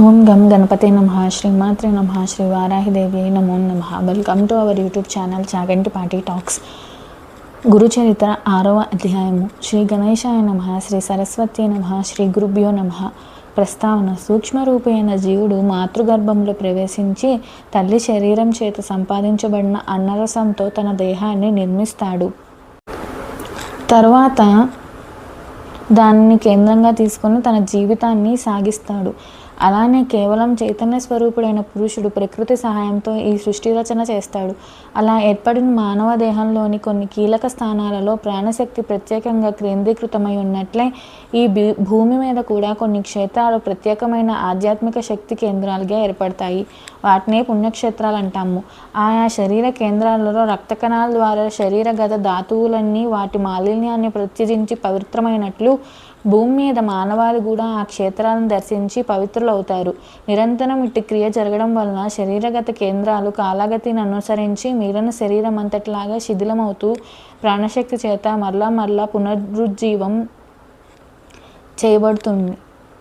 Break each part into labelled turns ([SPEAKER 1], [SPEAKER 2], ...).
[SPEAKER 1] ఓం గం గణపతే నమః శ్రీమాత్రే నమః శ్రీ వారాహిదేవి నమో నమః. Welcome to our YouTube channel Chagantipati talks. Guru Charitra 6వ అధ్యాయము. శ్రీ గణేశాయ నమః, శ్రీ సరస్వతి నమః, శ్రీ గురుభ్యో నమః. ప్రస్తావన: సూక్ష్మరూపైన జీవుడు మాతృగర్భంలో ప్రవేశించి తల్లి శరీరం చేత సంపాదించబడిన అన్నరసంతో తన దేహాన్ని నిర్మిస్తాడు. తర్వాత దానిని కేంద్రంగా తీసుకొని తన జీవితాన్ని సాగిస్తాడు. అలానే కేవలం చైతన్య స్వరూపుడైన పురుషుడు ప్రకృతి సహాయంతో ఈ సృష్టి రచన చేస్తాడు. అలా ఏర్పడిన మానవ దేహంలోని కొన్ని కీలక స్థానాలలో ప్రాణశక్తి ప్రత్యేకంగా కేంద్రీకృతమై ఉన్నట్లే ఈ భూమి మీద కూడా కొన్ని క్షేత్రాలు ప్రత్యేకమైన ఆధ్యాత్మిక శక్తి కేంద్రాలుగా ఏర్పడతాయి. వాటినే పుణ్యక్షేత్రాలు అంటాము. ఆయా శరీర కేంద్రాలలో రక్త కణాల ద్వారా శరీరగత ధాతువులన్నీ వాటి మాలిన్యాన్ని ప్రత్యజించి పవిత్రమైనట్లు భూమి మీద మానవాళి కూడా ఆ క్షేత్రాలను దర్శించి పవిత్రులవుతారు. నిరంతరం ఇట్టి క్రియ జరగడం వలన శరీరగత కేంద్రాలు కాలగతిని అనుసరించి మిగిలిన శరీరం అంతటిలాగా శిథిలమవుతూ ప్రాణశక్తి చేత మరలా పునరుజ్జీవం చేయబడుతుంది.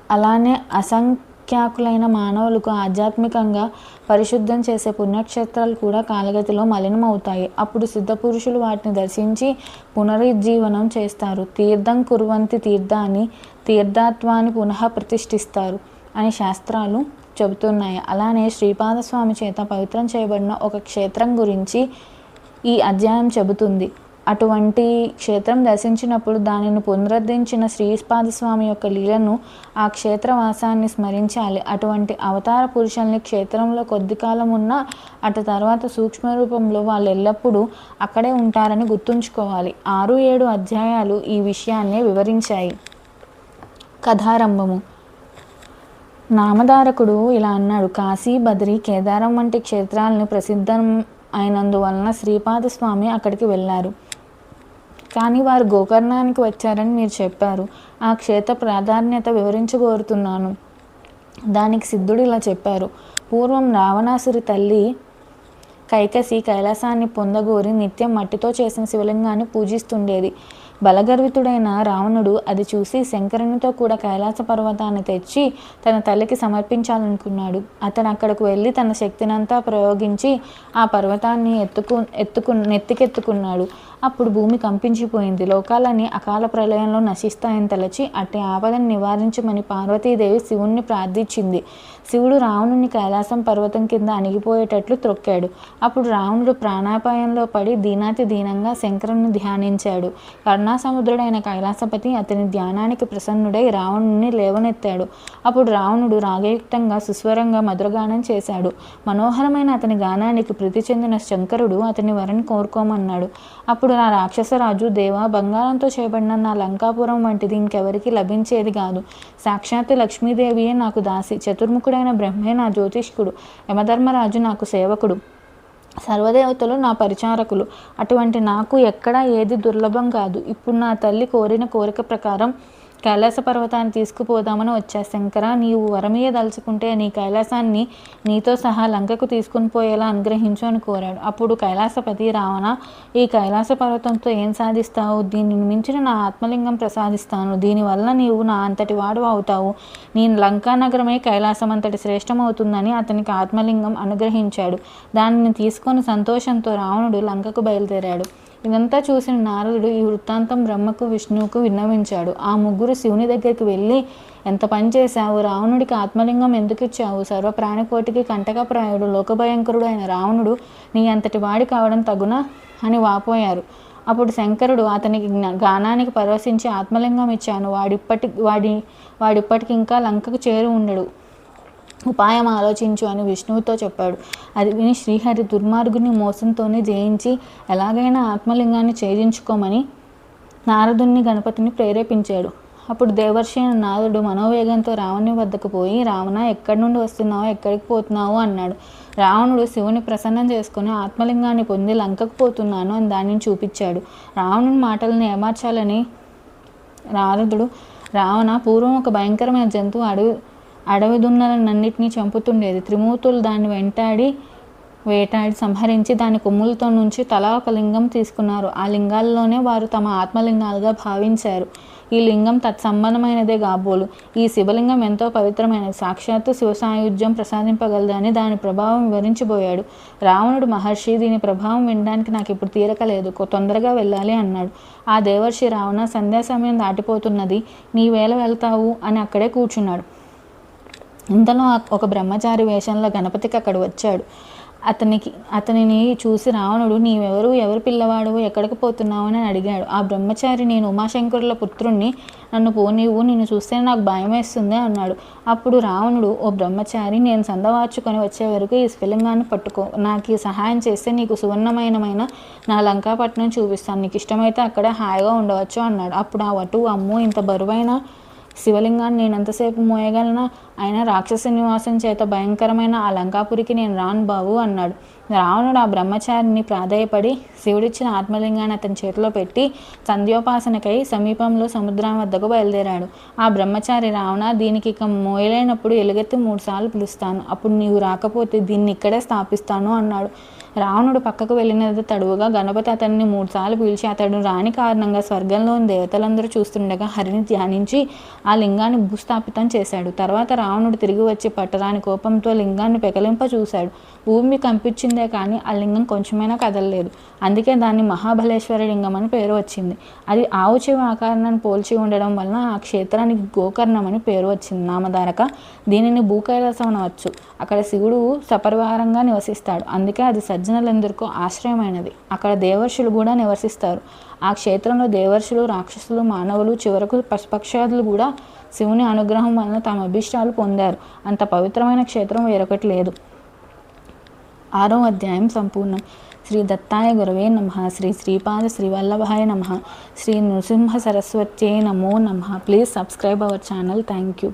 [SPEAKER 1] అలానే అసంఖ్యాకులైన మానవులకు ఆధ్యాత్మికంగా పరిశుద్ధం చేసే పుణ్యక్షేత్రాలు కూడా కాలగతిలో మలినమవుతాయి. అప్పుడు సిద్ధపురుషులు వాటిని దర్శించి పునరుజ్జీవనం చేస్తారు. తీర్థం కుర్వంతి తీర్థాన్ని, తీర్థాత్వాన్ని పునః ప్రతిష్ఠిస్తారు అని శాస్త్రాలు చెబుతున్నాయి. అలానే శ్రీపాదస్వామి చేత పవిత్రం చేయబడిన ఒక క్షేత్రం గురించి ఈ అధ్యాయం చెబుతుంది. అటువంటి క్షేత్రం దర్శించినప్పుడు దానిని పునరుద్ధరించిన శ్రీపాదస్వామి యొక్క లీలను, ఆ క్షేత్రవాసాన్ని స్మరించాలి. అటువంటి అవతార పురుషుల్ని క్షేత్రంలో కొద్ది కాలం ఉన్నా అటు తర్వాత సూక్ష్మ రూపంలో వాళ్ళు ఎల్లప్పుడూ అక్కడే ఉంటారని గుర్తుంచుకోవాలి. 6-7 అధ్యాయాలు ఈ విషయాన్నే వివరించాయి. కథారంభము. నామధారకుడు ఇలా అన్నాడు: కాశీ, బద్రి, కేదారం వంటి క్షేత్రాలను ప్రసిద్ధం అయినందువలన శ్రీపాదస్వామి అక్కడికి వెళ్ళారు. కానీ వారు గోకర్ణానికి వచ్చారని మీరు చెప్పారు. ఆ క్షేత్ర ప్రాధాన్యత వివరించగోరుతున్నాను. దానికి సిద్ధుడు ఇలా చెప్పారు: పూర్వం రావణాసురి తల్లి కైకసి కైలాసాన్ని పొందగోరి నిత్యం మట్టితో చేసిన శివలింగాన్ని పూజిస్తుండేది. బలగర్వితుడైన రావణుడు అది చూసి శంకరునితో కూడా కైలాస పర్వతాన్ని తెచ్చి తన తల్లికి సమర్పించాలనుకున్నాడు. అతను అక్కడకు వెళ్ళి తన శక్తినంతా ప్రయోగించి ఆ పర్వతాన్ని నెత్తికెత్తుకున్నాడు. అప్పుడు భూమి కంపించిపోయింది. లోకాలన్నీ అకాల ప్రళయంలో నశిస్తాయని తలచి అట్టి ఆపదను నివారించమని పార్వతీదేవి శివుణ్ణి ప్రార్థించింది. శివుడు రావణుని కైలాసం పర్వతం కింద అణిగిపోయేటట్లు త్రొక్కాడు. అప్పుడు రావణుడు ప్రాణాపాయంలో పడి దీనాతి దీనంగా శంకరుని ధ్యానించాడు. కరుణాసముద్రుడైన కైలాసపతి అతని ధ్యానానికి ప్రసన్నుడై రావణుని లేవనెత్తాడు. అప్పుడు రావణుడు రాగయుక్తంగా సుస్వరంగా మధురగానం చేశాడు. మనోహరమైన అతని గానానికి ప్రీతి చెందిన శంకరుడు అతని వరని కోరుకోమన్నాడు. అప్పుడు నా రాక్షసరాజు: దేవా, బంగారంతో చేయబడిన నా లంకాపురం వంటిది ఇంకెవరికి లభించేది కాదు. సాక్షాత్తు లక్ష్మీదేవియే నాకు దాసి, చతుర్ముఖుడైన బ్రహ్మే నా జ్యోతిష్కుడు, యమధర్మరాజు నాకు సేవకుడు, సర్వదేవతలు నా పరిచారకులు. అటువంటి నాకు ఎక్కడా ఏది దుర్లభం కాదు. ఇప్పుడు నా తల్లి కోరిన కోరిక ప్రకారం కైలాస పర్వతాన్ని తీసుకుపోదామని వచ్చా. శంకర, నీవు వరమీయదలుచుకుంటే నీ కైలాసాన్ని నీతో సహా లంకకు తీసుకుని పోయేలా అనుగ్రహించు అని కోరాడు. అప్పుడు కైలాసపతి: రావణ, ఈ కైలాస పర్వతంతో ఏం సాధిస్తావు? దీనిని మించిన నా ఆత్మలింగం ప్రసాదిస్తాను. దీనివల్ల నీవు నా అంతటి వాడు అవుతావు. నీ లంకా నగరమే కైలాసం అంతటి శ్రేష్టమవుతుందని అతనికి ఆత్మలింగం అనుగ్రహించాడు. దానిని తీసుకొని సంతోషంతో రావణుడు లంకకు బయలుదేరాడు. ఇదంతా చూసిన నారదుడు ఈ వృత్తాంతం బ్రహ్మకు, విష్ణువుకు విన్నవించాడు. ఆ ముగ్గురు శివుని దగ్గరికి వెళ్ళి: ఎంత పని చేశావు? రావణుడికి ఆత్మలింగం ఎందుకు ఇచ్చావు? సర్వప్రాణికోటికి కంటకప్రాయుడు, లోకభయంకరుడు అయిన రావణుడు నీ అంతటి వాడి కావడం తగునా అని వాపోయారు. అప్పుడు శంకరుడు అతనికి గానానికి పరవశించి ఆత్మలింగం ఇచ్చాను. వాడిప్పటికి ఇంకా లంకకు చేరి ఉండడు. ఉపాయం ఆలోచించు అని విష్ణువుతో చెప్పాడు. అది విని శ్రీహరి దుర్మార్గుని మోసంతోనే జయించి ఎలాగైనా ఆత్మలింగాన్ని ఛేదించుకోమని నారదుని, గణపతిని ప్రేరేపించాడు. అప్పుడు దేవర్షి అయిన నారదుడు మనోవేగంతో రావణుని వద్దకు పోయి: రావణ, ఎక్కడి నుండి వస్తున్నావు, ఎక్కడికి పోతున్నావు అన్నాడు. రావణుడు శివుని ప్రసన్నం చేసుకుని ఆత్మలింగాన్ని పొంది లంకకు పోతున్నాను అని దానిని చూపించాడు. రావణుని మాటలను ఏమార్చాలని నారదుడు: రావణ, పూర్వం ఒక భయంకరమైన జంతువు అడవి దున్నలనన్నిటినీ చంపుతుండేది. త్రిమూర్తులు దాన్ని వేటాడి సంహరించి దాని కొమ్ములతో నుంచి తలా ఒక లింగం తీసుకున్నారు. ఆ లింగాల్లోనే వారు తమ ఆత్మలింగాలుగా భావించారు. ఈ లింగం తత్సంబంధమైనదే కాబోలు. ఈ శివలింగం ఎంతో పవిత్రమైనది, సాక్షాత్తు శివ సాయుధ్యం ప్రసాదింపగలదని దాని ప్రభావం వివరించబోయాడు. రావణుడు, మహర్షి, దీని ప్రభావం వినడానికి నాకు ఇప్పుడు తీరక లేదు, తొందరగా వెళ్ళాలి అన్నాడు. ఆ దేవర్షి, రావణ, సంధ్యా సమయం దాటిపోతున్నది, నీవేళ వెళ్తావు అని అక్కడే కూర్చున్నాడు. ఇంతలో ఒక బ్రహ్మచారి వేషంలో గణపతికి అక్కడ వచ్చాడు. అతనిని చూసి రావణుడు, నీవెవరు, ఎవరు పిల్లవాడు, ఎక్కడికి పోతున్నావు అని అడిగాడు. ఆ బ్రహ్మచారి, నేను ఉమాశంకరుల పుత్రుణ్ణి, నన్ను పోనీవు, నిన్ను చూస్తే నాకు భయం వేస్తుంది అన్నాడు. అప్పుడు రావణుడు, ఓ బ్రహ్మచారి, నేను సందవార్చుకొని వచ్చే వరకు ఈ స్ఫులింగాన్ని పట్టుకో, నాకు ఈ సహాయం చేస్తే నీకు సువర్ణమయమైన నా లంకాపట్నం చూపిస్తాను, నీకు ఇష్టమైతే అక్కడే హాయిగా ఉండవచ్చు అన్నాడు. అప్పుడు ఆ వటువు, అమ్మో, ఇంత బరువైన శివలింగాన్ని నేను ఎంతసేపు మోయగలనా, అయినా రాక్షస నివాసం చేత భయంకరమైన ఆ లంకాపురికి నేను రాను బావు అన్నాడు. రావణుడు ఆ బ్రహ్మచారిని ప్రాధేయపడి శివుడిచ్చిన ఆత్మలింగాన్ని అతని చేతిలో పెట్టి సంధ్యోపాసనకై సమీపంలో సముద్రం వద్దకు బయలుదేరాడు. ఆ బ్రహ్మచారి, రావణ, దీనికి ఇక మోయలేనప్పుడు ఎలుగెత్తి 3 సార్లు పిలుస్తాను, అప్పుడు నీవు రాకపోతే దీన్ని ఇక్కడే స్థాపిస్తాను అన్నాడు. రావణుడు పక్కకు వెళ్ళినది తడువుగా గణపతి అతన్ని 3 సార్లు పిలిచి అతడు రాని కారణంగా స్వర్గంలోని దేవతలందరూ చూస్తుండగా హరిని ధ్యానించి ఆ లింగాన్ని భూస్థాపితం చేశాడు. తర్వాత రావణుడు తిరిగి వచ్చి పట్టరాని కోపంతో లింగాన్ని పెకలింప చూశాడు. భూమి కంపించిందే కానీ ఆ లింగం కొంచెమైనా కదలలేదు. అందుకే దాన్ని మహాబలేశ్వర లింగం అని పేరు వచ్చింది. అది ఆవు చెవి ఆకారాన్ని పోల్చి ఉండడం వలన ఆ క్షేత్రానికి గోకర్ణం అని పేరు వచ్చింది నామధారక. దీనిని భూకైలాసం అనవచ్చు. అక్కడ శివుడు సపరివారంగా నివసిస్తాడు. అందుకే అది సజ్జనులందరికీ ఆశ్రయమైనది. అక్కడ దేవర్షులు కూడా నివసిస్తారు. ఆ క్షేత్రంలో దేవర్షులు, రాక్షసులు, మానవులు, చివరకు పశుపక్షాదులు కూడా శివుని అనుగ్రహం వలన తమ అభిష్టాలు పొందారు. అంత పవిత్రమైన క్షేత్రం వేరొకటి లేదు. 6వ అధ్యాయం సంపూర్ణం. శ్రీ దత్తాయ గురవే నమః. శ్రీ శ్రీపాద శ్రీవల్లభాయ నమః. శ్రీ నృసింహ సరస్వత్యై నమో నమః. Please subscribe our channel. Thank you.